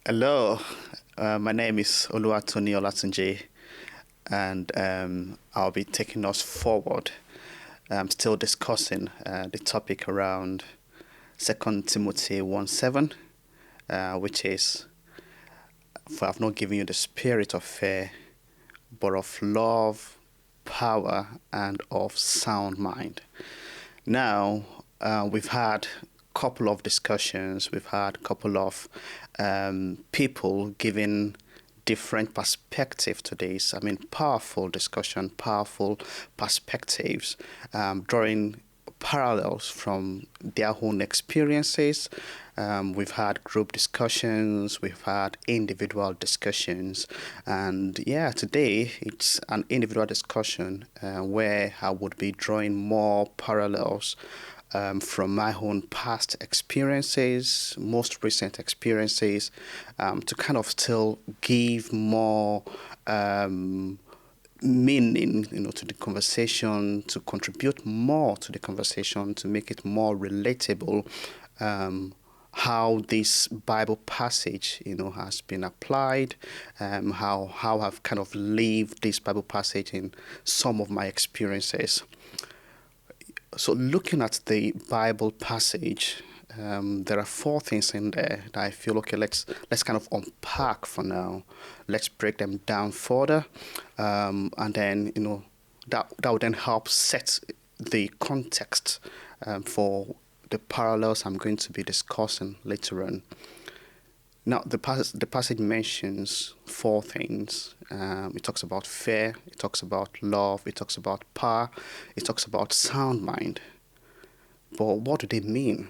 Hello, my name is Oluwatoni Olatunji, and I'll be taking us forward. I'm still discussing the topic around Second Timothy 1:7, which is, "For I've not given you the spirit of fear, but of love, power, and of sound mind." Now, we've had a couple of discussions, we've had a couple of people giving different perspective to this. I mean, powerful discussion, powerful perspectives, drawing parallels from their own experiences. We've had group discussions, we've had individual discussions, and yeah, today it's an individual discussion where I would be drawing more parallels from my own past experiences, most recent experiences, to kind of still give more meaning, to the conversation, to contribute more to the conversation, to make it more relatable. How this Bible passage, has been applied, how I've kind of lived this Bible passage in some of my experiences. So, looking at the Bible passage, there are four things in there that I feel okay. Let's kind of unpack for now. Let's break them down further, and then that would then help set the context for the parallels I'm going to be discussing later on. Now, the passage mentions four things. It talks about fear, it talks about love, it talks about power, it talks about sound mind. But what do they mean?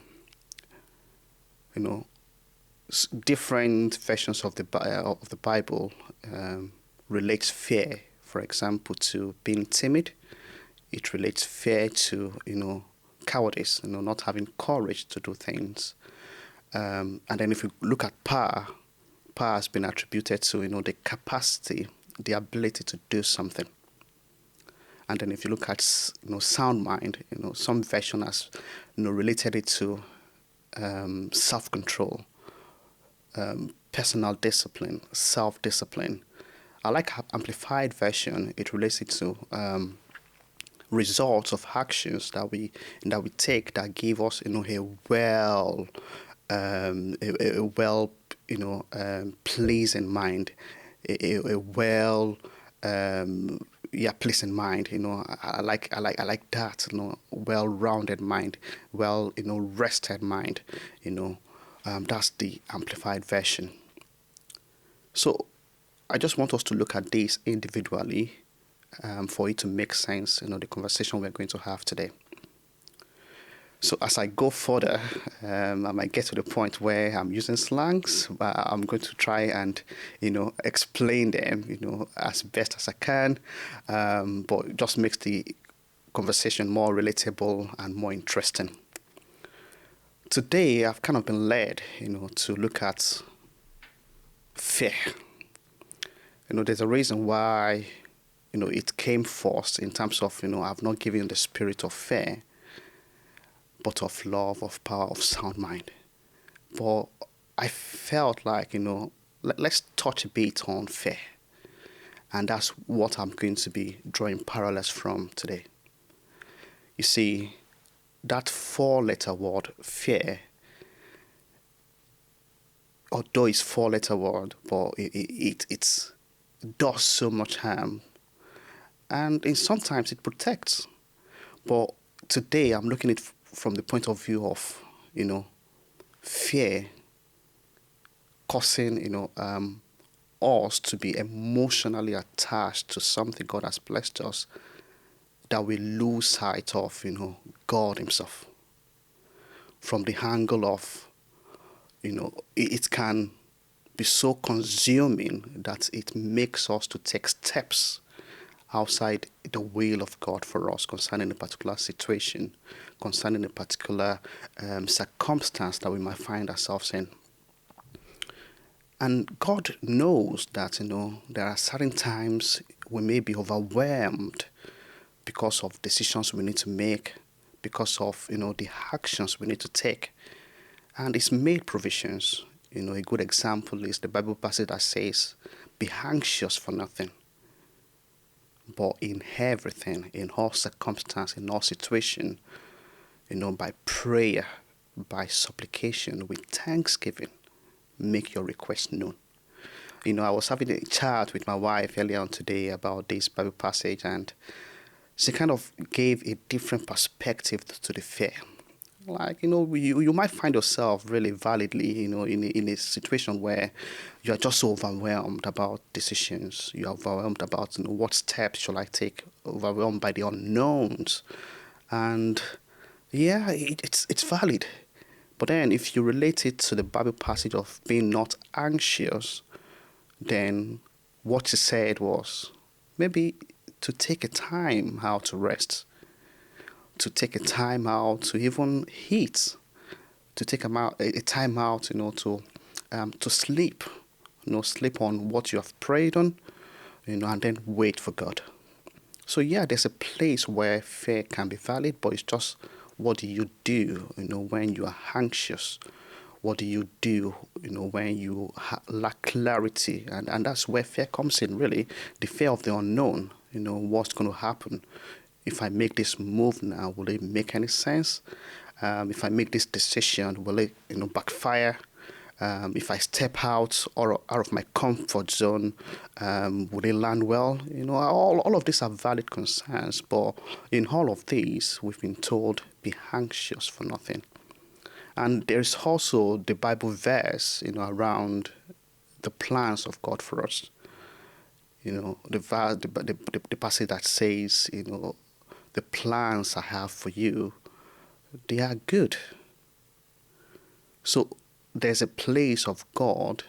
Different versions of the Bible relates fear, for example, to being timid. It relates fear to cowardice, not having courage to do things. And then if you look at power has been attributed to the capacity, the ability to do something. And then if you look at sound mind, some version has related it to self-control, personal discipline, self-discipline. I like amplified version. It relates it to results of actions that we take that give us a well pleasing mind, a well pleasing mind. I like that. Well-rounded mind, rested mind. That's the amplified version. So I just want us to look at this individually for it to make sense. The conversation we're going to have today. So as I go further, I might get to the point where I'm using slangs, but I'm going to try and, explain them, as best as I can. But it just makes the conversation more relatable and more interesting. Today, I've kind of been led, to look at fear. There's a reason why, it came first in terms of, I've not given you the spirit of fear, but of love, of power, of sound mind. But I felt like, let's touch a bit on fear. And that's what I'm going to be drawing parallels from today. You see, that four-letter word, fear, although it's four-letter word, but it does so much harm. And sometimes it protects. But today I'm looking at it from the point of view of, fear causing, us to be emotionally attached to something God has blessed us, that we lose sight of, God himself. From the angle of, it can be so consuming that it makes us to take steps outside the will of God for us concerning a particular situation, concerning a particular circumstance that we might find ourselves in. And God knows that, there are certain times we may be overwhelmed because of decisions we need to make, because of, the actions we need to take. And He's made provisions. A good example is the Bible passage that says, "Be anxious for nothing, but in everything, in all circumstance, in all situation, by prayer, by supplication, with thanksgiving, make your request known." I was having a chat with my wife earlier on today about this Bible passage, and she kind of gave a different perspective to the fear. Like, you might find yourself really validly, in a situation where you are just so overwhelmed about decisions. You are overwhelmed about, what steps shall I take, overwhelmed by the unknowns. And yeah, it's valid. But then if you relate it to the Bible passage of being not anxious, then what she said was maybe to take a time out to rest, to take a time out to even eat, to take a time out, to sleep, sleep on what you have prayed on, and then wait for God. So yeah, there's a place where fear can be valid, but it's just what do you do, when you are anxious? What do you do, when you lack clarity? And that's where fear comes in, really. The fear of the unknown, what's going to happen. If I make this move now, will it make any sense? If I make this decision, will it, backfire? If I step out or out of my comfort zone, will it land well? All of these are valid concerns, but in all of these, we've been told, be anxious for nothing. And there's also the Bible verse, around the plans of God for us. The passage that says, the plans I have for you, they are good. So there's a place of God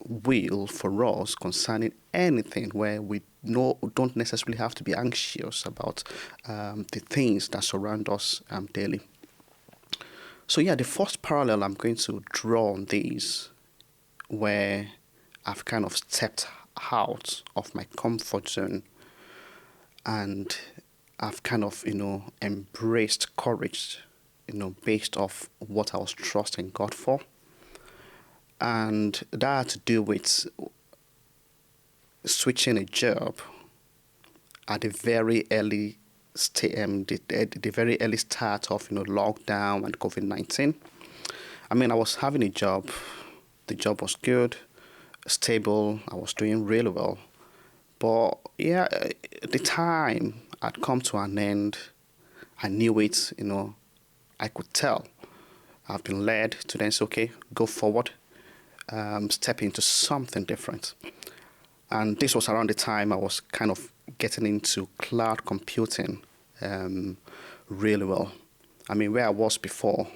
will for us concerning anything where we don't necessarily have to be anxious about the things that surround us daily. So yeah, the first parallel I'm going to draw on these, where I've kind of stepped out of my comfort zone and I've kind of, embraced courage, based off what I was trusting God for. And that had to do with switching a job at the very early the very early start of lockdown and COVID-19. I mean, I was having a job. The job was good, stable. I was doing really well. But yeah, the time had come to an end. I knew it. I could tell. I've been led to then say, okay, go forward, step into something different. And this was around the time I was kind of getting into cloud computing really well. I mean, where I was before,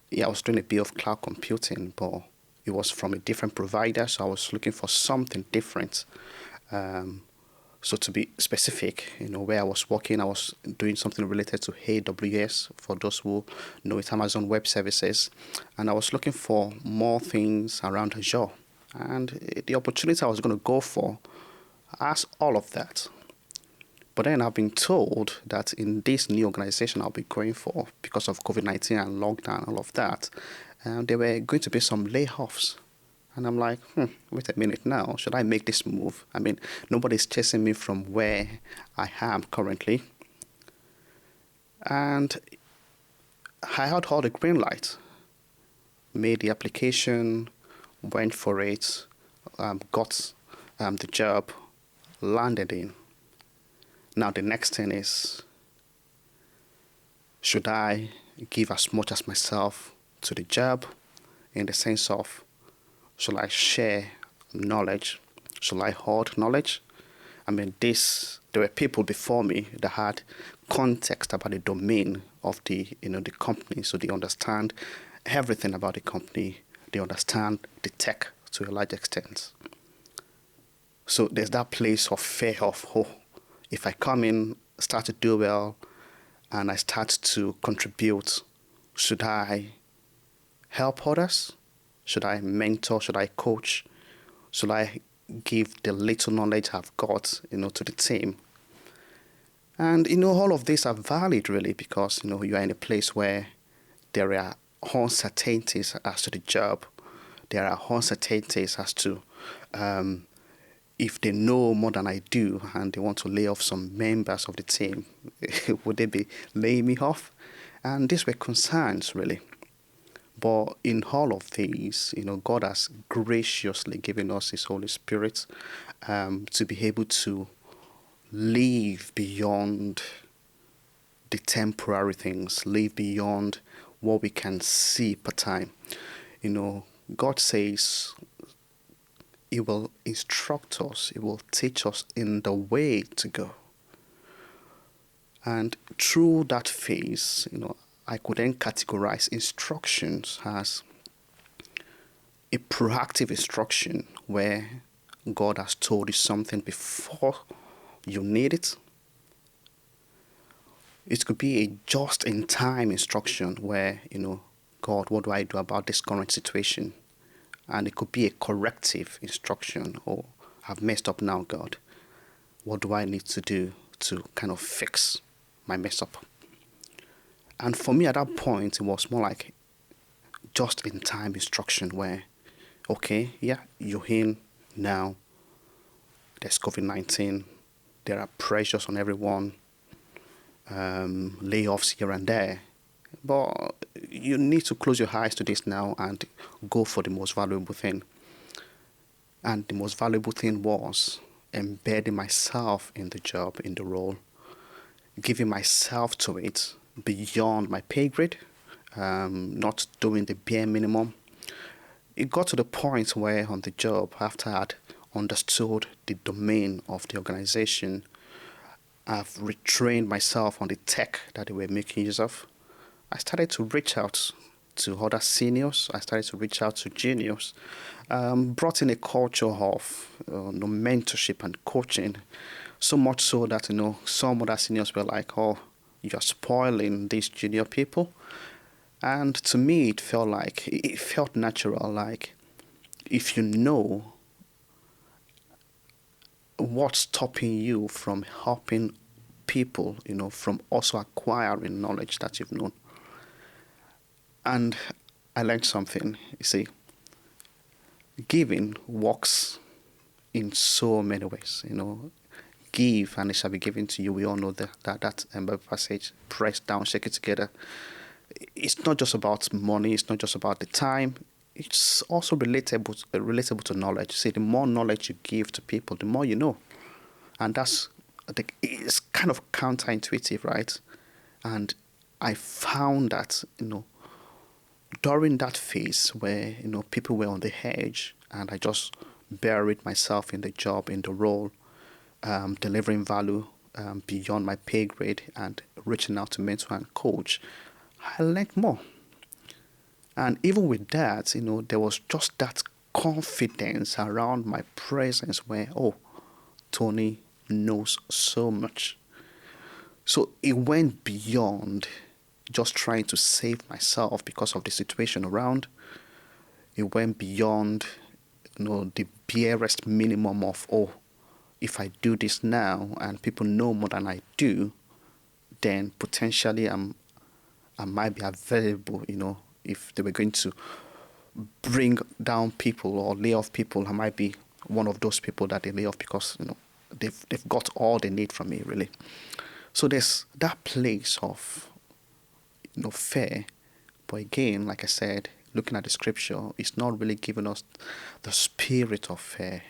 yeah, I was doing a bit of cloud computing, but it was from a different provider, so I was looking for something different. So to be specific, where I was working, I was doing something related to AWS, for those who know it, Amazon Web Services. And I was looking for more things around Azure. And the opportunity I was going to go for has all of that. But then I've been told that in this new organization I'll be going for, because of COVID-19 and lockdown and all of that, there were going to be some layoffs. And I'm like, wait a minute now, should I make this move? I mean, nobody's chasing me from where I am currently. And I had all the green light, made the application, went for it, got the job, landed in. Now the next thing is, should I give as much as myself to the job, in the sense of, shall I share knowledge? Shall I hoard knowledge? I mean, there were people before me that had context about the domain of the company, so they understand everything about the company. They understand the tech to a large extent. So there's that place of fear of, if I come in, start to do well, and I start to contribute, should I help others? Should I mentor? Should I coach? Should I give the little knowledge I've got, to the team? And, all of these are valid, really, because, you are in a place where there are uncertainties as to the job. There are uncertainties as to if they know more than I do and they want to lay off some members of the team, would they be laying me off? And these were concerns, really. But in all of these, God has graciously given us His Holy Spirit to be able to live beyond the temporary things, live beyond what we can see per time. God says He will instruct us, He will teach us in the way to go. And through that phase, I could then categorize instructions as a proactive instruction where God has told you something before you need it. It could be a just-in-time instruction where, God, what do I do about this current situation? And it could be a corrective instruction. Oh, I've messed up now, God. What do I need to do to kind of fix my mess up? And for me at that point, it was more like just-in-time instruction where, okay, yeah, you're in now. There's COVID-19. There are pressures on everyone. Layoffs here and there. But you need to close your eyes to this now and go for the most valuable thing. And the most valuable thing was embedding myself in the job, in the role, giving myself to it beyond my pay grade, not doing the bare minimum. It got to the point where on the job, after I'd understood the domain of the organization, I've retrained myself on the tech that they were making use of. I started to reach out to other seniors. I started to reach out to juniors. Brought in a culture of mentorship and coaching. So much so that, some other seniors were like, oh, you're spoiling these junior people. And to me, it felt natural. Like, if you know what's stopping you from helping people, from also acquiring knowledge that you've known. And I learned something. You see, giving works in so many ways. Give and it shall be given to you. We all know that passage. Press down, shake it together. It's not just about money. It's not just about the time. It's also relatable to knowledge. See, the more knowledge you give to people, the more you know. And it's kind of counterintuitive, right? And I found that, during that phase where, people were on the edge and I just buried myself in the job, in the role, delivering value beyond my pay grade and reaching out to mentor and coach, I learned more. And even with that, there was just that confidence around my presence where, oh, Tony knows so much. So it went beyond just trying to save myself because of the situation around. It went beyond, the barest minimum of, oh, if I do this now and people know more than I do, then potentially I might be available, if they were going to bring down people or lay off people, I might be one of those people that they lay off because, they've got all they need from me, really. So there's that place of, fear. But again, like I said, looking at the scripture, it's not really giving us the spirit of fear,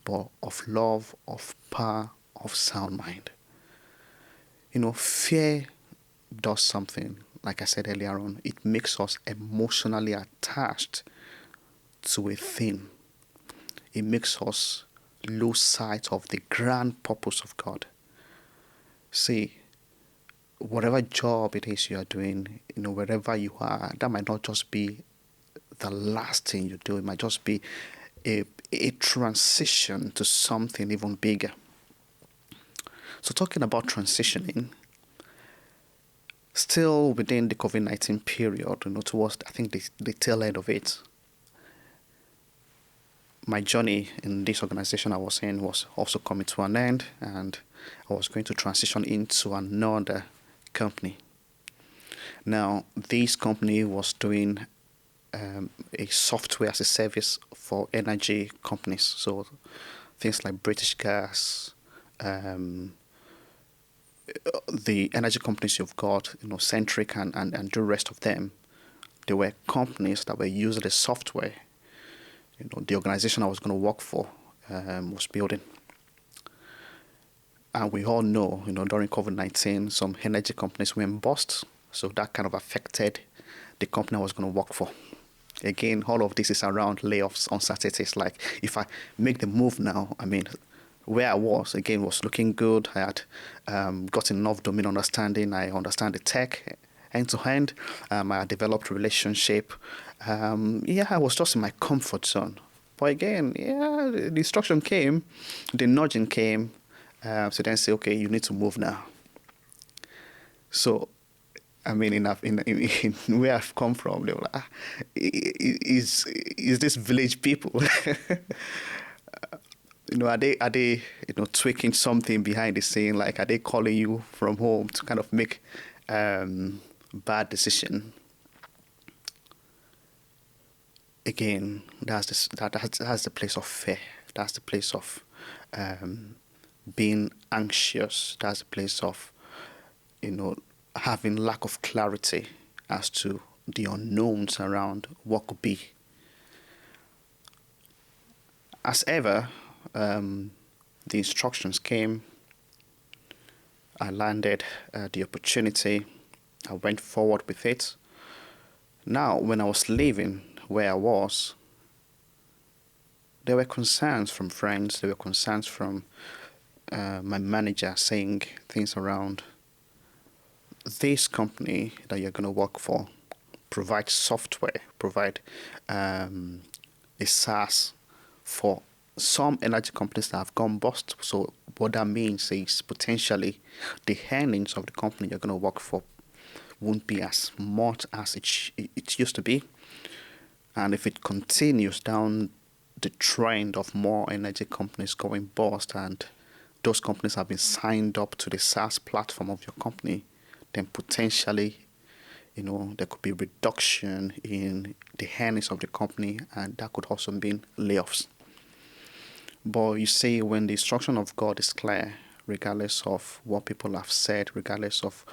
but of love, of power, of sound mind. Fear does something, like I said earlier on, it makes us emotionally attached to a thing. It makes us lose sight of the grand purpose of God. See, whatever job it is you are doing, wherever you are, that might not just be the last thing you do. It might just be a transition to something even bigger. So talking about transitioning, still within the COVID-19 period, towards, I think, the tail end of it, my journey in this organization I was in was also coming to an end, and I was going to transition into another company. Now, this company was doing a software as a service for energy companies. So things like British Gas, um, the energy companies you've got, Centric and the rest of them, they were companies that were using the software, the organization I was going to work for was building. And we all know, during COVID-19, some energy companies went bust. So that kind of affected the company I was going to work for. Again, all of this is around layoffs, uncertainties. Like, if I make the move now, where I was, again, was looking good. I had got enough domain understanding. I understand the tech end to end. I had developed a relationship. I was just in my comfort zone. But again, the instruction came, the nudging came. So then say, okay, you need to move now. So, in where I've come from, they were like, is this village people? Are they tweaking something behind the scene? Like, are they calling you from home to kind of make bad decision? Again, that's the place of fear. That's the place of being anxious. That's the place of having lack of clarity as to the unknowns around what could be. As ever, the instructions came. I landed the opportunity. I went forward with it. Now, when I was leaving where I was, there were concerns from friends. There were concerns from my manager saying things around, this company that you're going to work for provides software, provide a SaaS for some energy companies that have gone bust. So what that means is potentially the earnings of the company you're going to work for won't be as much as it used to be. And if it continues down the trend of more energy companies going bust, and those companies have been signed up to the SaaS platform of your company, then potentially, there could be reduction in the earnings of the company, and that could also mean layoffs. But you see, when the instruction of God is clear, regardless of what people have said, regardless of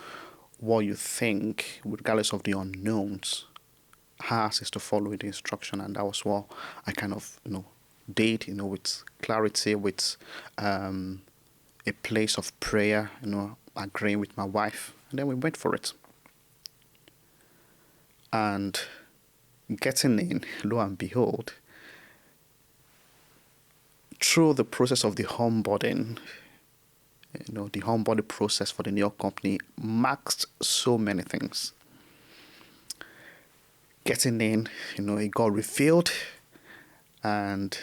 what you think, regardless of the unknowns, ours is to follow the instruction, and that was what I kind of, did, with clarity, with a place of prayer, agreeing with my wife, and then we went for it. And getting in, lo and behold, through the process of the onboarding, the onboarding process for the new company marked so many things. Getting in, it got revealed, and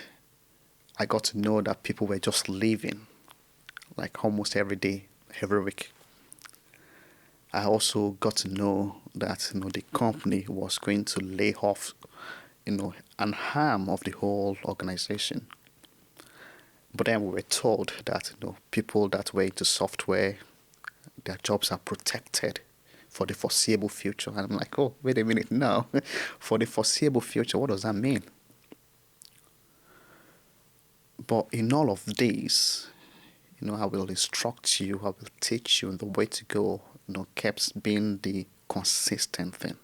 I got to know that people were just leaving, like almost every day, every week. I also got to know that the company was going to lay off, an arm of the whole organization. But then we were told that people that were into software, their jobs are protected for the foreseeable future. And I'm like, oh, wait a minute now. For the foreseeable future, what does that mean? But in all of these, I will instruct you, I will teach you the way to go, kept being the consistent thing.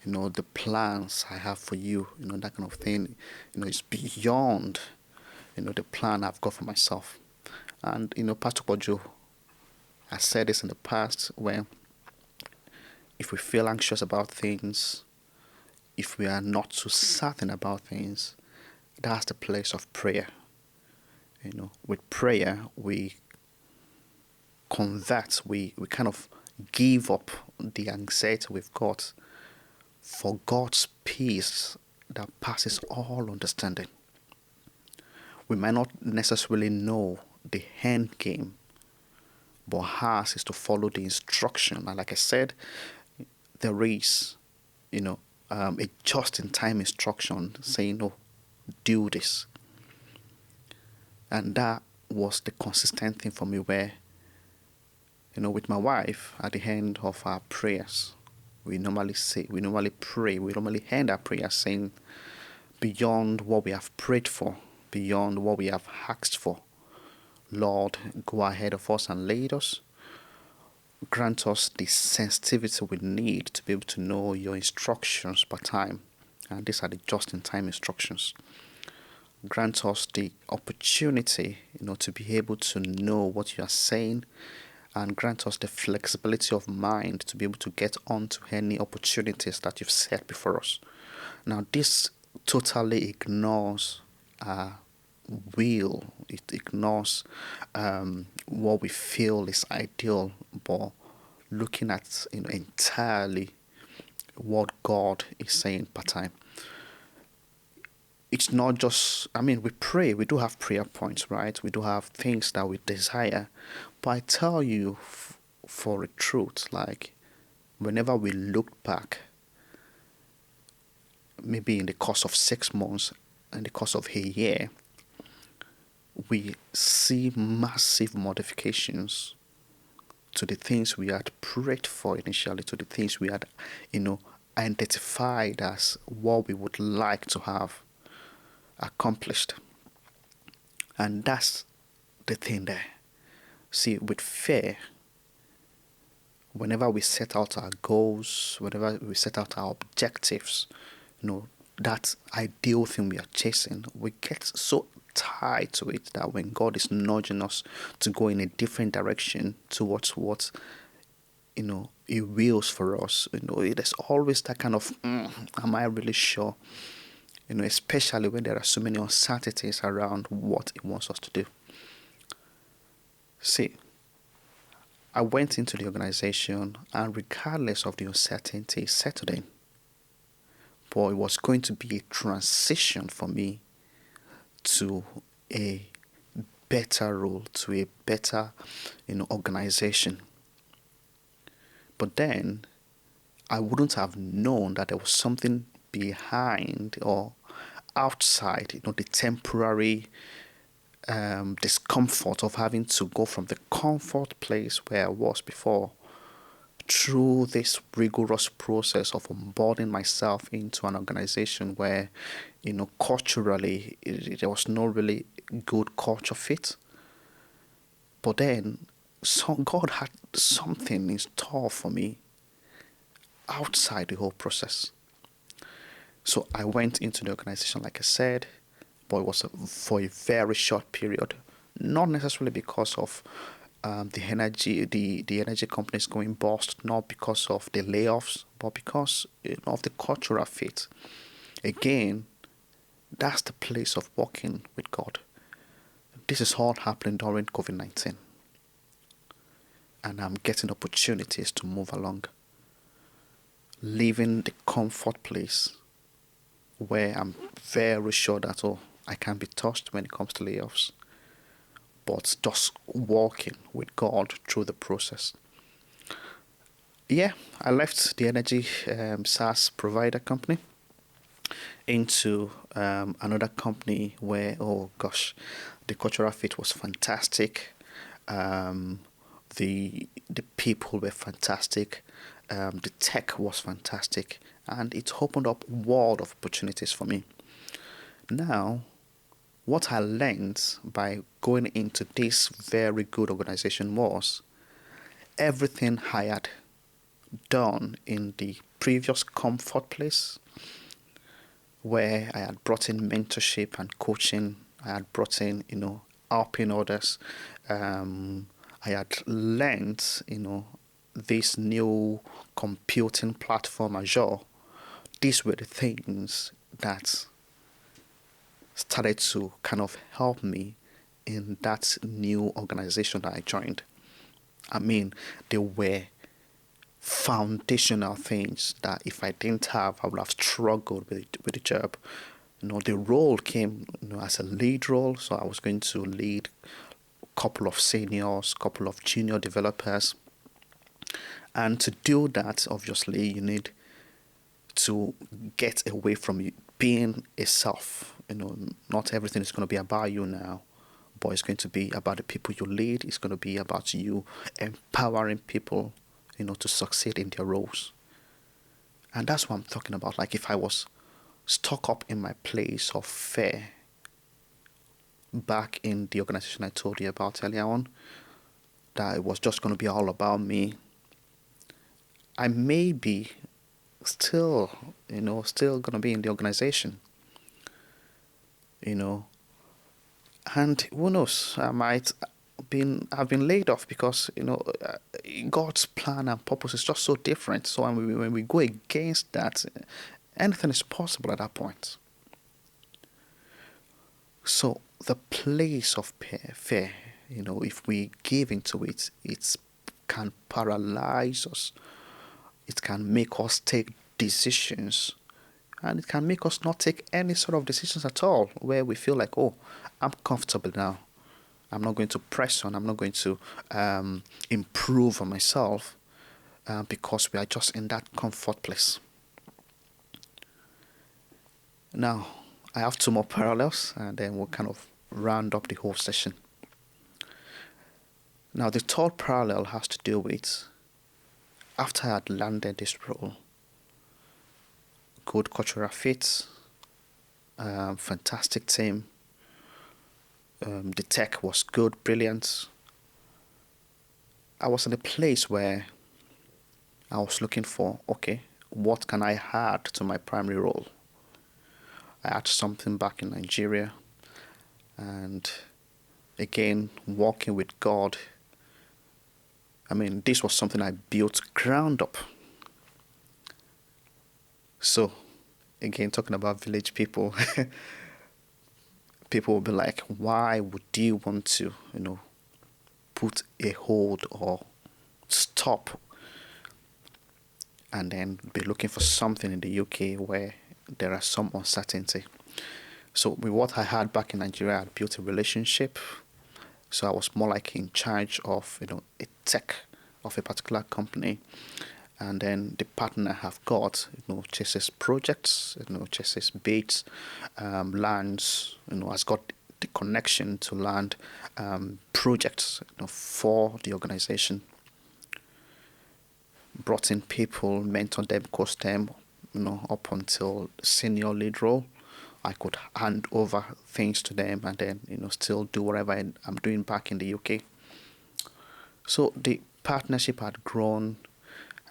The plans I have for you, that kind of thing, is beyond, the plan I've got for myself. And, Pastor Kojo, I said this in the past, where if we feel anxious about things, if we are not too certain about things, that's the place of prayer. With prayer, we convert, we kind of give up the anxiety we've got for God's peace that passes all understanding. We might not necessarily know the end game, but ours is to follow the instruction. And like I said, there is, a just-in-time instruction saying, no, do this. And that was the consistent thing for me, where, with my wife, at the end of our prayers, we normally say, we normally pray, we normally end our prayer saying, beyond what we have prayed for, beyond what we have asked for, Lord, go ahead of us and lead us. Grant us the sensitivity we need to be able to know your instructions per time. And these are the just-in-time instructions. Grant us the opportunity, to be able to know what you are saying, and grant us the flexibility of mind to be able to get onto any opportunities that you've set before us. Now, this totally ignores will. It ignores what we feel is ideal, but looking at entirely what God is saying per time. It's not just, we pray, we do have prayer points, right? We do have things that we desire. But I tell you for a truth, like whenever we look back, maybe in the course of 6 months, in the course of a year, we see massive modifications to the things we had prayed for initially, to the things we had, identified as what we would like to have accomplished. And that's the thing there. See, with fear, whenever we set out our goals, whenever we set out our objectives, that ideal thing we are chasing, we get so tied to it that when God is nudging us to go in a different direction towards what He wills for us, there's always that kind of am I really sure, especially when there are so many uncertainties around what He wants us to do. See, I went into the organization, and regardless of the uncertainty, settled in. But it was going to be a transition for me to a better role, to a better, organization. But then I wouldn't have known that there was something behind or outside, the temporary discomfort of having to go from the comfort place where I was before through this rigorous process of onboarding myself into an organization where, culturally, there was no really good culture fit. But then, God had something in store for me outside the whole process. So I went into the organization, like I said, but it was for a very short period, not necessarily because of the energy companies going bust, not because of the layoffs, but because of the cultural fit. Again, that's the place of walking with God. This is all happening during COVID-19. And I'm getting opportunities to move along. Leaving the comfort place where I'm very sure that, I can't be touched when it comes to layoffs. But just walking with God through the process. Yeah, I left the energy SaaS provider company into another company where, the cultural fit was fantastic. The people were fantastic. The tech was fantastic. And it opened up a world of opportunities for me. Now, what I learned by going into this very good organization was everything I had done in the previous comfort place, where I had brought in mentorship and coaching, I had brought in, helping others. I had learned, this new computing platform, Azure. These were the things that started to kind of help me in that new organization that I joined. They were foundational things that if I didn't have, I would have struggled with the job. The role came, as a lead role, so I was going to lead a couple of seniors, couple of junior developers. And to do that, obviously, you need to get away from being a self. Not everything is going to be about you now, but it's going to be about the people you lead. It's going to be about you empowering people, to succeed in their roles. And that's what I'm talking about. Like if I was stuck up in my place of fear back in the organization I told you about earlier on, that it was just going to be all about me, I may be still, still going to be in the organization, you know, and who knows, have been laid off because God's plan and purpose is just so different. So when we go against that, anything is possible at that point. So the place of fear, if we give into it, it can paralyze us. It can make us take decisions, and it can make us not take any sort of decisions at all, where we feel like, oh, I'm comfortable now. I'm not going to press on. I'm not going to improve on myself because we are just in that comfort place. Now, I have two more parallels, and then we'll kind of round up the whole session. Now, the third parallel has to do with after I had landed this role, good cultural fit, fantastic team, the tech was good, brilliant. I was in a place where I was looking for, okay, what can I add to my primary role? I had something back in Nigeria, and again, walking with God. I mean, this was something I built ground up. So, again, talking about village people, people will be like, why would you want to, put a hold or stop and then be looking for something in the UK where there are some uncertainty? So with what I had back in Nigeria, I had built a relationship. So I was more like in charge of, a tech of a particular company. And then the partner I have got, chases projects, chases bids, lands, has got the connection to land projects, for the organization. Brought in people, mentored them, coached them, up until senior lead role. I could hand over things to them and then, still do whatever I'm doing back in the UK. So the partnership had grown,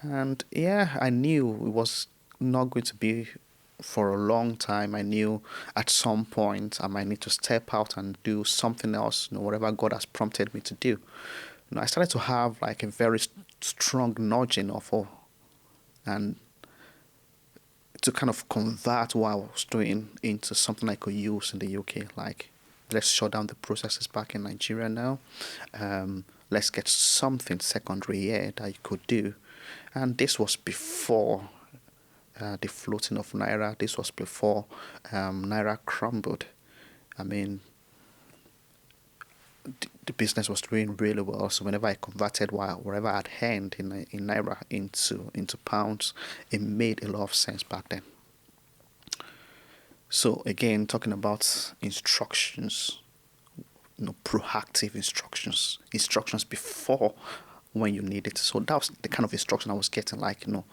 and yeah, I knew it was not going to be for a long time. I knew at some point I might need to step out and do something else, whatever God has prompted me to do. I started to have like a very strong nudging of, and to kind of convert what I was doing into something I could use in the UK. Like, let's shut down the processes back in Nigeria now. Let's get something secondary here that you could do. And this was before the floating of Naira. This was before Naira crumbled. I mean, the business was doing really well. So whenever I converted whatever I had earned in Naira into pounds, it made a lot of sense back then. So again, talking about instructions, proactive instructions before when you need it. So that was the kind of instruction I was getting, like, you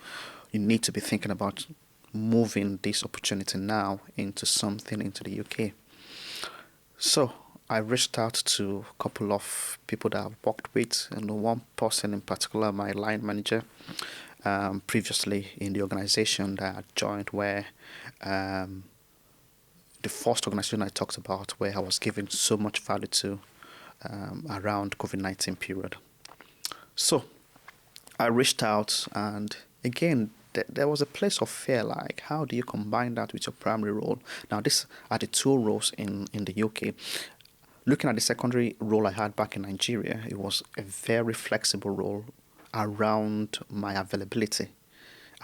need to be thinking about moving this opportunity now into the UK. So I reached out to a couple of people that I've worked with, one person in particular, my line manager, previously in the organization that I joined, where the first organization I talked about, where I was giving so much value to around COVID-19 period. So I reached out, and again, there was a place of fear, like, how do you combine that with your primary role? Now, these are the two roles in the UK. Looking at the secondary role I had back in Nigeria, it was a very flexible role around my availability,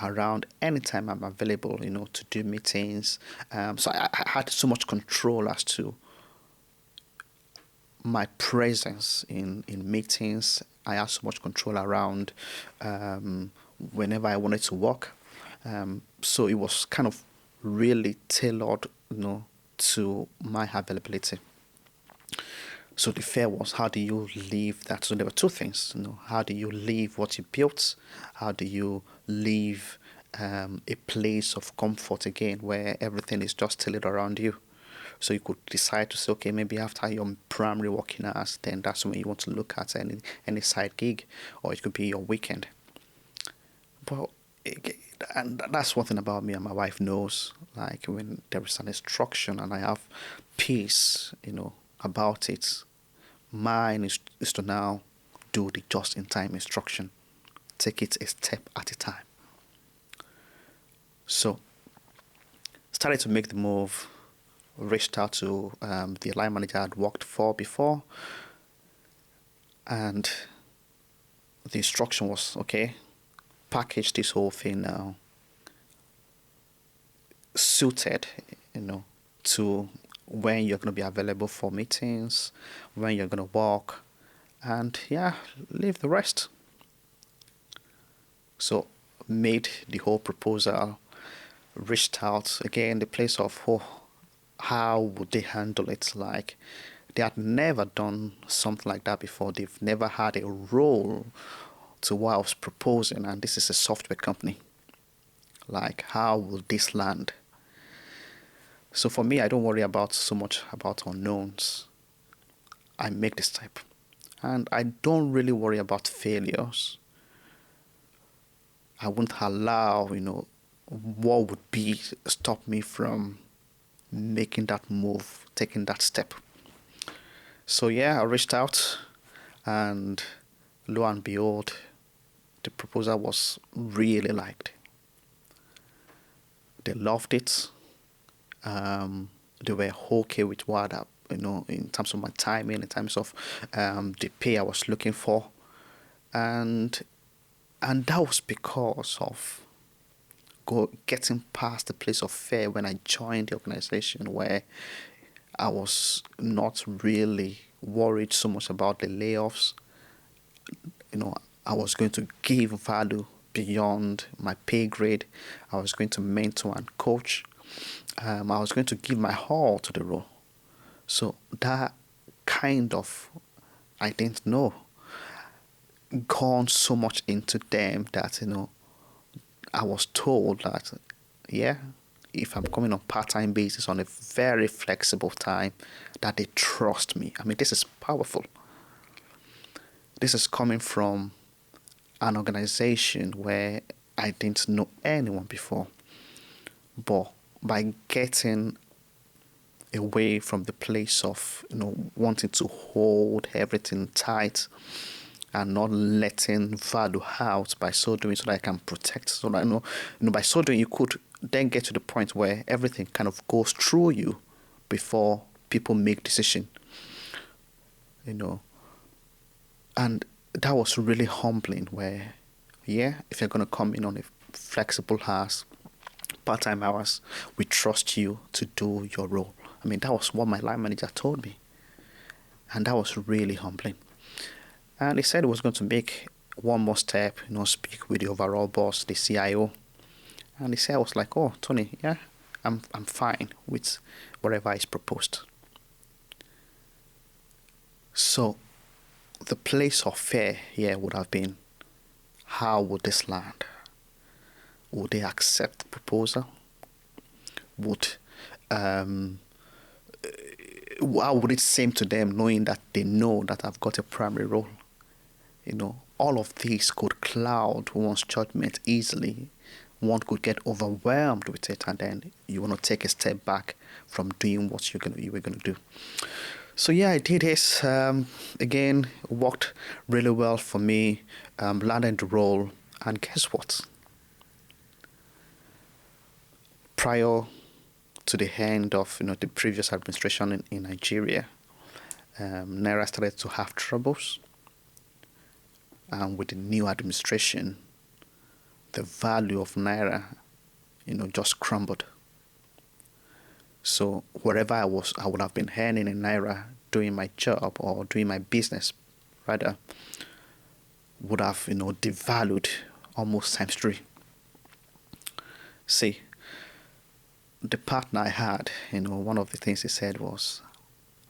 around any time I'm available, to do meetings. So I had so much control as to my presence in meetings. I had so much control around whenever I wanted to work. So it was kind of really tailored, to my availability. So the fear was, how do you leave that? So there were two things, how do you leave what you built? How do you leave a place of comfort again where everything is just tailored around you. So you could decide to say, okay, maybe after your primary working hours, then that's when you want to look at any side gig, or it could be your weekend. But and that's one thing about me, and my wife knows. Like when there is an instruction and I have peace, about it. Mine is to now do the just in time instruction, take it a step at a time. So started to make the move, reached out to the line manager I'd worked for before, and the instruction was, okay, package this whole thing now, suited, to when you're going to be available for meetings, when you're going to work, and yeah, leave the rest. So made the whole proposal, reached out again, the place of, how would they handle it? Like, they had never done something like that before. They've never had a role to what I was proposing, and this is a software company. Like, how will this land? So for me, I don't worry about so much about unknowns. I make the step, and I don't really worry about failures. I wouldn't allow, what would be stop me from making that move, taking that step. So yeah, I reached out, and lo and behold, the proposal was really liked. They loved it. They were okay with what in terms of my timing, in terms of the pay I was looking for, and that was because of getting past the place of fear when I joined the organization, where I was not really worried so much about the layoffs. I was going to give value beyond my pay grade. I was going to mentor and coach. I was going to give my all to the role. So that kind of, I didn't know, gone so much into them that, I was told that, yeah, if I'm coming on part-time basis on a very flexible time, that they trust me. I mean, this is powerful. This is coming from an organization where I didn't know anyone before. But by getting away from the place of, wanting to hold everything tight and not letting value out by so doing, so that I can protect, so that, by so doing, you could then get to the point where everything kind of goes through you before people make decision, and that was really humbling, where, yeah, if you're going to come in on a flexible hours, part-time hours, we trust you to do your role. I mean, that was what my line manager told me, and that was really humbling. And he said he was going to make one more step, speak with the overall boss, the CIO. And he said, I was like, oh, Tony, yeah, I'm fine with whatever is proposed. So the place of fear here would have been, how would this land? Would they accept the proposal? Would how would it seem to them, knowing that they know that I've got a primary role? All of these could cloud one's judgment easily. One could get overwhelmed with it, and then you want to take a step back from doing what you were going to do. So yeah, I did this. Again, worked really well for me. Landed the role, and guess what? Prior to the end of the previous administration in Nigeria, Naira started to have troubles. And with the new administration, the value of Naira, just crumbled. So wherever I would have been earning in Naira, doing my job or doing my business, rather, would have, devalued almost times 3. See, the partner I had, one of the things he said was,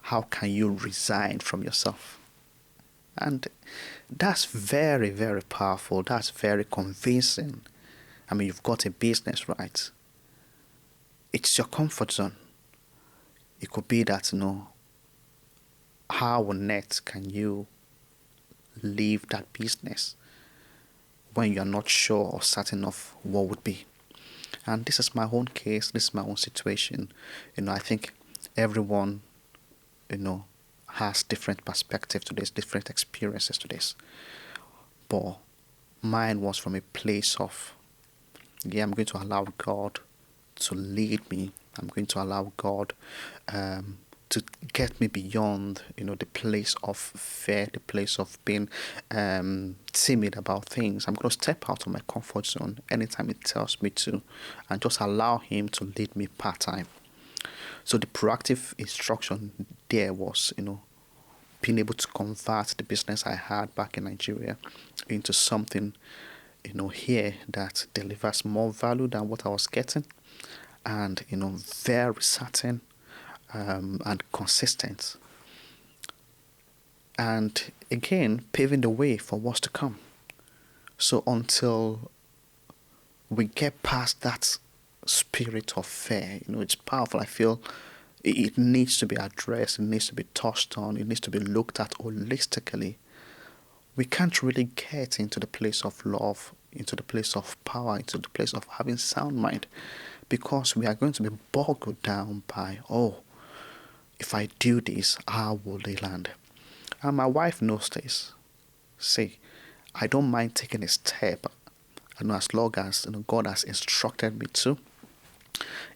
how can you resign from yourself? And that's very, very powerful. That's very convincing. I mean, you've got a business, right? It's your comfort zone. It could be that, how on earth can you leave that business when you're not sure or certain of what would be? And this is my own case, this is my own situation. I think everyone, has different perspective to this, different experiences to this. But mine was from a place of, I'm going to allow God to lead me. I'm going to allow God to get me beyond, the place of fear, the place of being timid about things. I'm going to step out of my comfort zone anytime it tells me to, and just allow Him to lead me part-time. So the proactive instruction there was, being able to convert the business I had back in Nigeria into something, here that delivers more value than what I was getting, and, very certain and consistent. And again, paving the way for what's to come. So until we get past that spirit of fear, it's powerful. I feel it needs to be addressed, it needs to be touched on, it needs to be looked at holistically. We can't really get into the place of love, into the place of power, into the place of having sound mind, because we are going to be bogged down by, if I do this, how will they land? And my wife knows this. See, I don't mind taking a step, as long as God has instructed me to.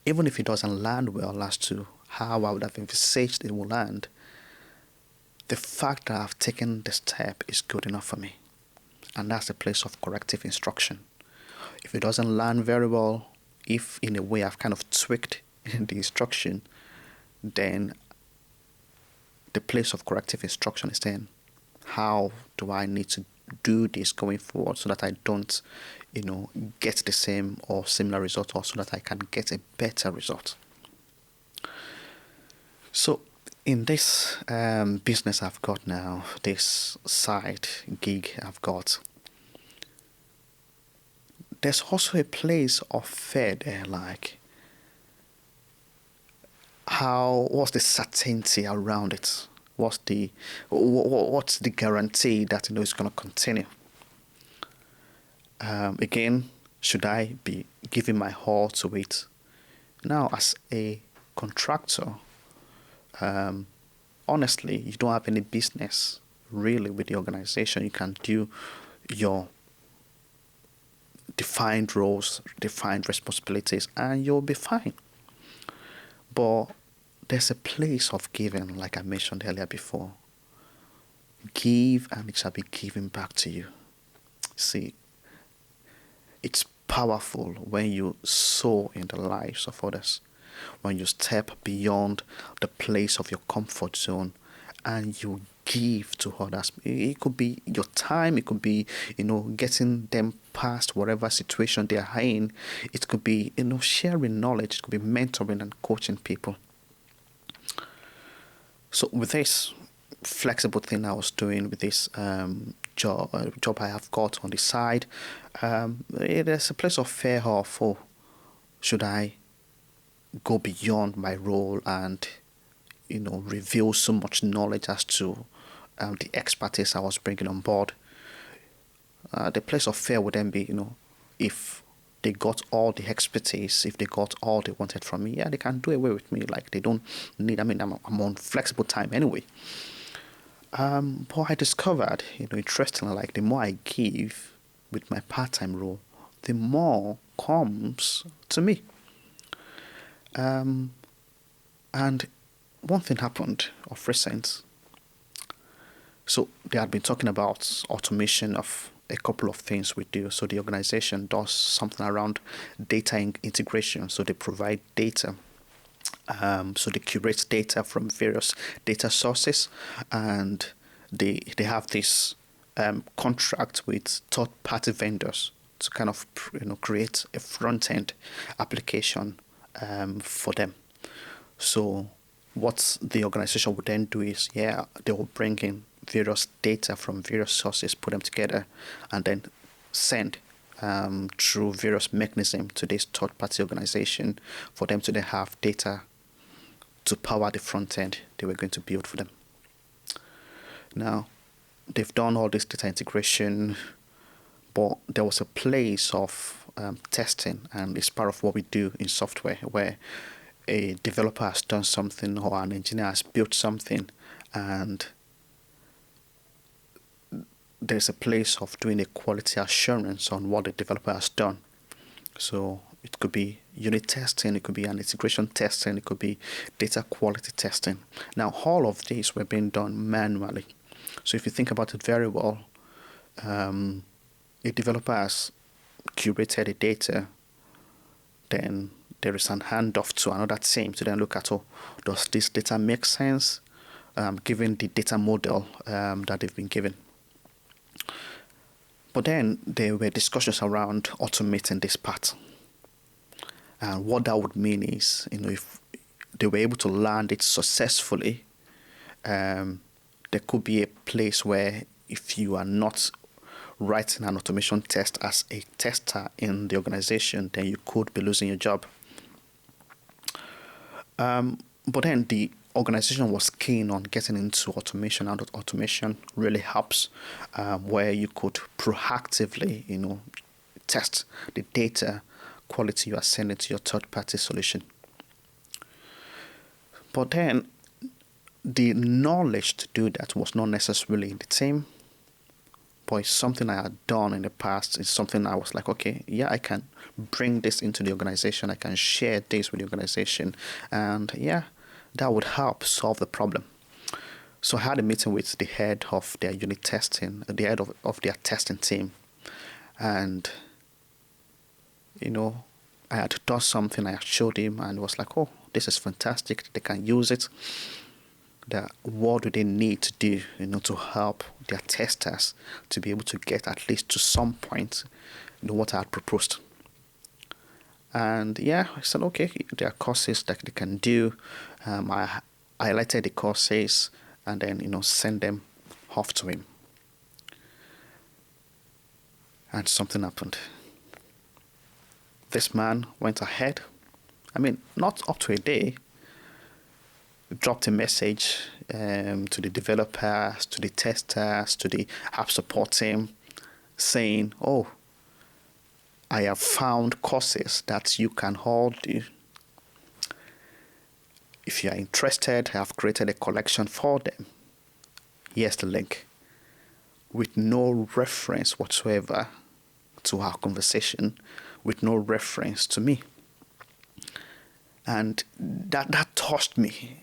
Even if it doesn't land well as to how I would have envisaged it will land, the fact that I've taken the step is good enough for me. And that's the place of corrective instruction. If it doesn't land very well, if in a way I've kind of tweaked the instruction, then the place of corrective instruction is then, how do I need to do this going forward so that I don't, get the same or similar result, or so that I can get a better result. So in this business I've got now, this side gig I've got, there's also a place of fear there, like what's the certainty around it? What's the guarantee that it's going to continue? Again, should I be giving my all to it? Now, as a contractor, honestly, you don't have any business really with the organization. You can do your defined roles, defined responsibilities, and you'll be fine. But there's a place of giving, like I mentioned earlier before. Give and it shall be given back to you. See, it's powerful when you sow in the lives of others, when you step beyond the place of your comfort zone and you give to others. It could be your time, it could be, getting them past whatever situation they are in. It could be, sharing knowledge, it could be mentoring and coaching people. So with this flexible thing I was doing, with this job I have got on the side, there's a place of fear of, should I go beyond my role and, reveal so much knowledge as to the expertise I was bringing on board. The place of fear would then be, if they got all the expertise, if they got all they wanted from me, they can do away with me. Like, they don't need, I'm on flexible time anyway. But I discovered, interestingly, like, the more I give with my part-time role, the more comes to me. And one thing happened of recent. So they had been talking about automation of a couple of things we do. So the organization does something around data integration. So they provide data. So they curate data from various data sources, and they have this contract with third-party vendors to kind of create a front-end application for them. So what the organization would then do is, they will bring in various data from various sources, put them together, and then send through various mechanisms to this third-party organization for them to then have data to power the front end they were going to build for them. Now, they've done all this data integration, but there was a place of testing, and it's part of what we do in software, where a developer has done something or an engineer has built something, and there's a place of doing a quality assurance on what the developer has done. So it could be unit testing, it could be an integration testing, it could be data quality testing. Now, all of these were being done manually. So if you think about it very well, a developer has curated the data, then there is an handoff to another team to then look at, oh, does this data make sense given the data model that they've been given? But then there were discussions around automating this part. And what that would mean is, if they were able to land it successfully, there could be a place where if you are not writing an automation test as a tester in the organization, then you could be losing your job. But then the organization was keen on getting into automation, and automation really helps, where you could proactively, test the data quality you are sending to your third-party solution. But then the knowledge to do that was not necessarily in the team, but it's something I had done in the past. It's something I was like, okay, yeah, I can bring this into the organization. I can share this with the organization. And yeah, that would help solve the problem. So I had a meeting with the head of their unit testing, the head of their testing team. And, I had done something, I showed him, and was like, oh, this is fantastic. They can use it. What do they need to do, to help their testers to be able to get at least to some point, what I had proposed. And yeah, I said, okay, there are courses that they can do. I highlighted the courses and then, send them off to him. And something happened. This man went ahead. Not up to a day. Dropped a message to the developers, to the testers, to the app support team, saying, oh, I have found courses that you can all do. If you are interested, I have created a collection for them. Here's the link. With no reference whatsoever to our conversation, with no reference to me. And that touched me.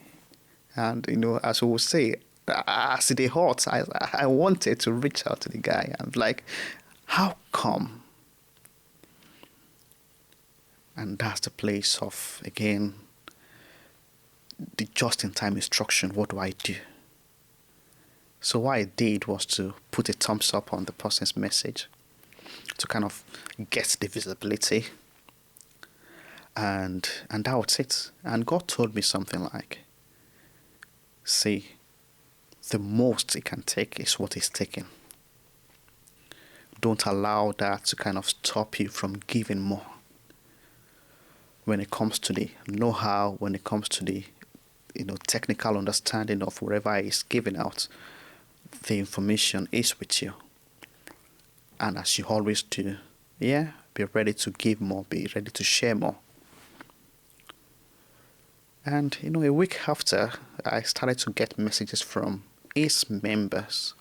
And, as we would say, as the hot, I wanted to reach out to the guy. I'm like, how come? And that's the place of, again, the just-in-time instruction. What do I do? So what I did was to put a thumbs up on the person's message to kind of get the visibility. And that was it. And God told me something like, see, the most it can take is what is taken. Don't allow that to kind of stop you from giving more. When it comes to the know-how, when it comes to the technical understanding of whatever is given out, the information is with you. And as you always do, be ready to give more, be ready to share more. And, a week after, I started to get messages from his team members,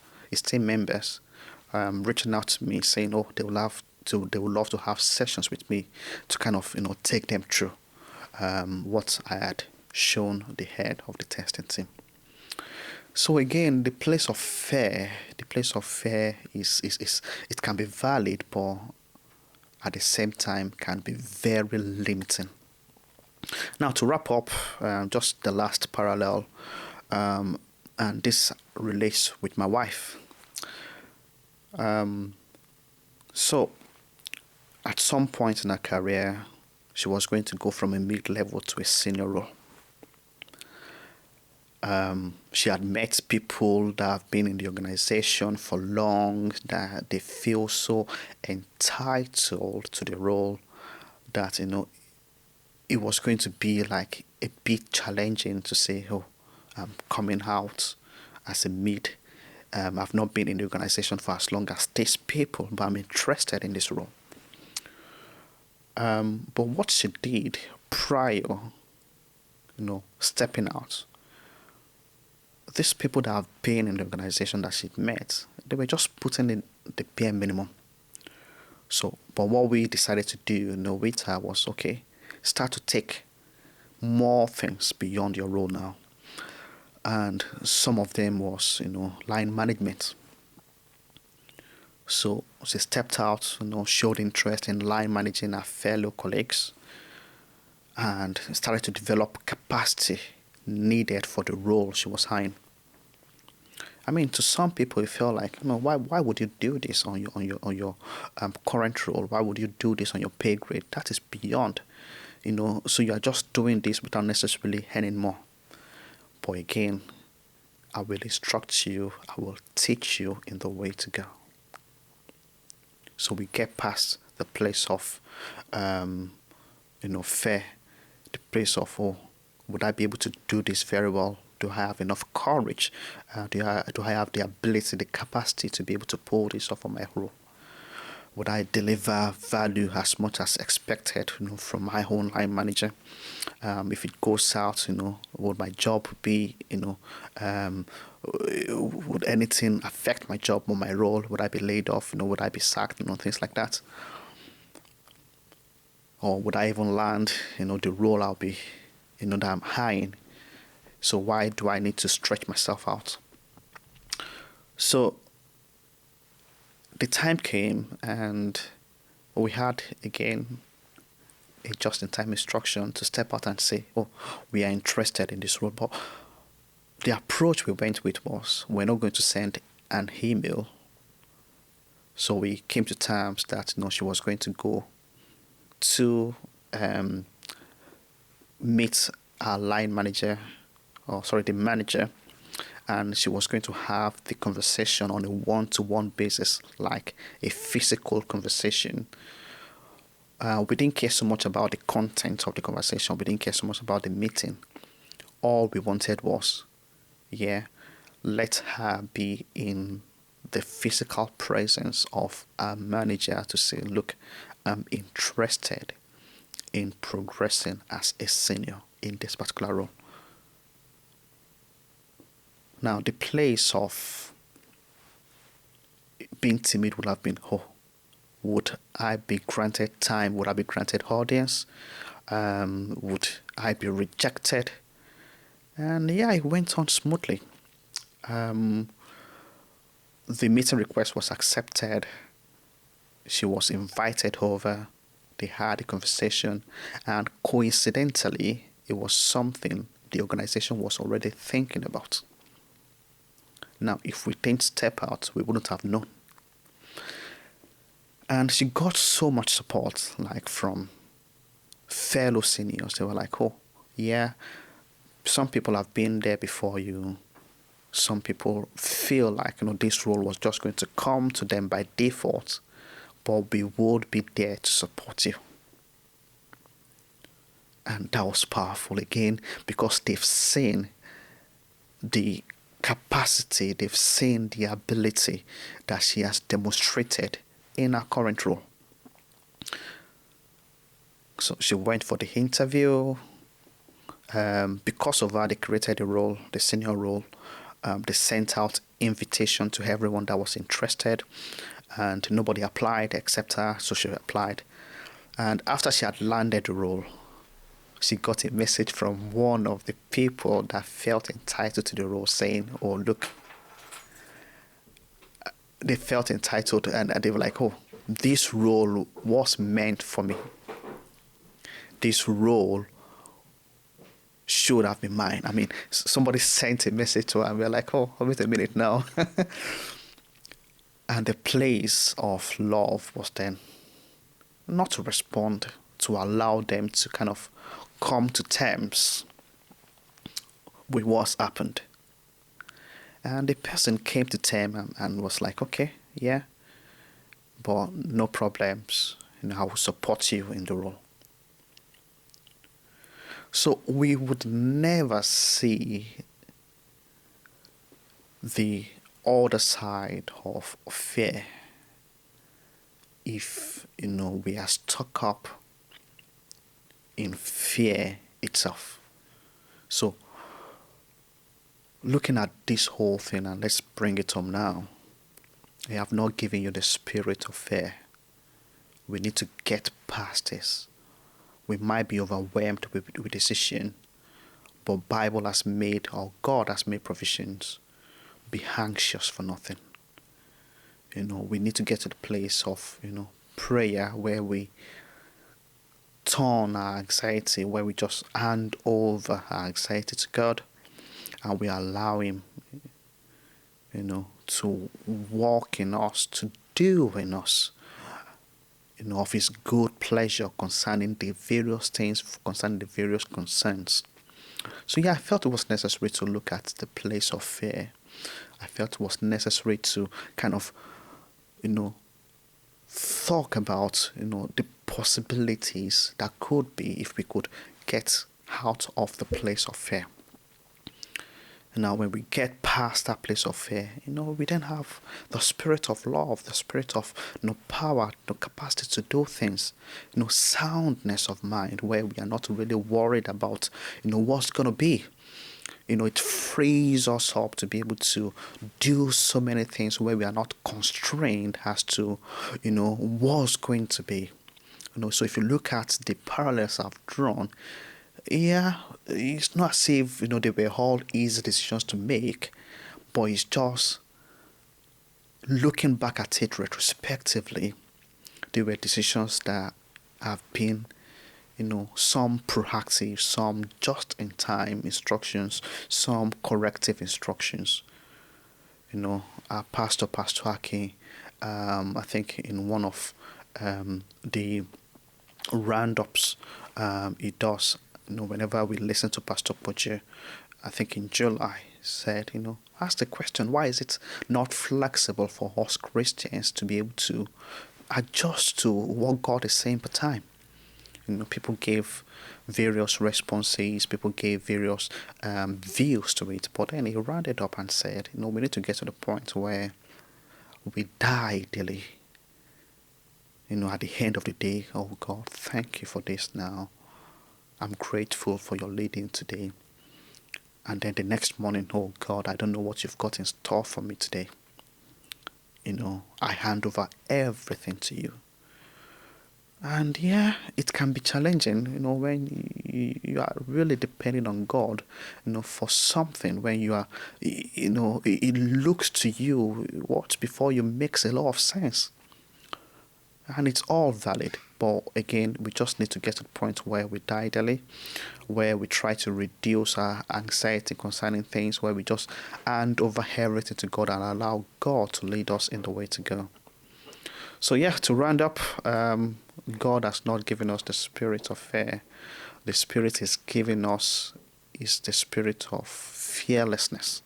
reaching out to me saying, oh, they would love to have sessions with me to kind of, take them through what I had shown the head of the testing team. So again, the place of fear is it can be valid, but at the same time can be very limiting. Now, to wrap up, just the last parallel, and this relates with my wife. So, at some point in her career, she was going to go from a mid-level to a senior role. She had met people that have been in the organization for long, that they feel so entitled to the role that, it was going to be like a bit challenging to say, oh, I'm coming out as a mid. I've not been in the organization for as long as these people, but I'm interested in this role. But what she did prior, stepping out, these people that have been in the organization that she met, they were just putting in the bare minimum. So, but what we decided to do, with her was, okay, start to take more things beyond your role now. And some of them was, line management. So she stepped out, showed interest in line managing her fellow colleagues and started to develop capacity needed for the role she was eyeing. I mean, to some people, it felt like, why would you do this on your current role? Why would you do this on your pay grade? That is beyond, So you are just doing this without necessarily earning more. But again, I will instruct you. I will teach you in the way to go. So we get past the place of, fear, the place of, oh, would I be able to do this very well? Do I have enough courage? Do I have the ability, the capacity to be able to pull this off on my role? Would I deliver value as much as expected, from my own line manager? If it goes south, would my job be, would anything affect my job or my role? Would I be laid off? Would I be sacked? Things like that. Or would I even land, the role I'll be, that I'm eyeing? So why do I need to stretch myself out? So the time came and we had, again, a just-in-time instruction to step out and say, oh, we are interested in this role. But the approach we went with was, we're not going to send an email. So we came to terms that, she was going to go to meet our line manager, the manager, and she was going to have the conversation on a one-to-one basis, like a physical conversation. We didn't care so much about the content of the conversation. We didn't care so much about the meeting. All we wanted was, let her be in the physical presence of our manager to say, look, I'm interested in progressing as a senior in this particular role. Now, the place of being timid would have been, would I be granted time? Would I be granted audience? Would I be rejected? And it went on smoothly. The meeting request was accepted. She was invited over. They had a conversation. And coincidentally, it was something the organization was already thinking about. Now, if we didn't step out, we wouldn't have known. And she got so much support, like from fellow seniors. They were like, oh, yeah, some people have been there before you. Some people feel like, this role was just going to come to them by default, but we would be there to support you. And that was powerful again, because they've seen the capacity, they've seen the ability that she has demonstrated in her current role. So she went for the interview. Because of her, they created a role, the senior role. They sent out invitation to everyone that was interested, and nobody applied except her, so she applied. And after she had landed the role, she got a message from one of the people that felt entitled to the role saying, oh, look, they felt entitled, and they were like, oh, this role was meant for me. This role should have been mine. I mean, somebody sent a message to her, and we're like, oh, wait a minute now. And the place of love was then not to respond, to allow them to kind of come to terms with what's happened. And the person came to term and was like, okay, yeah, but no problems. I will support you in the role. So we would never see the other side of fear if we are stuck up in fear itself. So looking at this whole thing, and let's bring it home now. I have not given you the spirit of fear. We need to get past this. We might be overwhelmed with decision, but Bible has made, or God has made provisions. Be anxious for nothing. We need to get to the place of, prayer where we turn our anxiety, where we just hand over our anxiety to God and we allow Him, to walk in us, to do in us, of His good pleasure concerning the various things, concerning the various concerns. So I felt it was necessary to look at the place of fear. I felt it was necessary to kind of, talk about, the possibilities that could be if we could get out of the place of fear. Now, when we get past that place of fear, we then have the spirit of love, the spirit of power, the capacity to do things, soundness of mind, where we are not really worried about, what's going to be. It frees us up to be able to do so many things where we are not constrained as to, what's going to be. So if you look at the parallels I've drawn, it's not as if, they were all easy decisions to make, but it's just looking back at it retrospectively, there were decisions that have been, some proactive, some just-in-time instructions, some corrective instructions. Our Pastor Aki, I think in one of the roundups he does, whenever we listen to Pastor Poche, I think in July, said, ask the question, why is it not flexible for us Christians to be able to adjust to what God is saying per time? People gave various responses, people gave various views to it, but then he rounded up and said, we need to get to the point where we die daily. At the end of the day, oh God, thank you for this now. I'm grateful for your leading today. And then the next morning, oh God, I don't know what you've got in store for me today. I hand over everything to you. And it can be challenging, when you are really depending on God, for something, when you are, it looks to you, what before you makes a lot of sense. And it's all valid. But again, we just need to get to the point where we die daily, where we try to reduce our anxiety concerning things, where we just hand over everything to God and allow God to lead us in the way to go. So to round up, God has not given us the spirit of fear. The spirit He's given us is the spirit of fearlessness.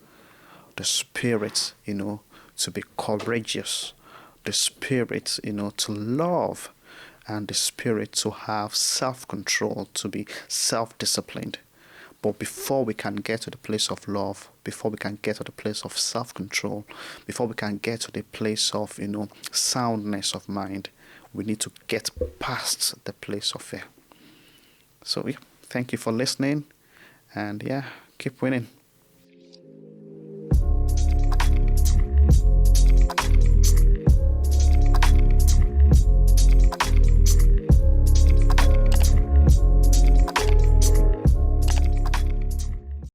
The spirit, to be courageous. The spirit, to love. And the spirit to have self-control, to be self-disciplined. But before we can get to the place of love, before we can get to the place of self-control, before we can get to the place of, soundness of mind, we need to get past the place of fear. So, thank you for listening. And, keep winning.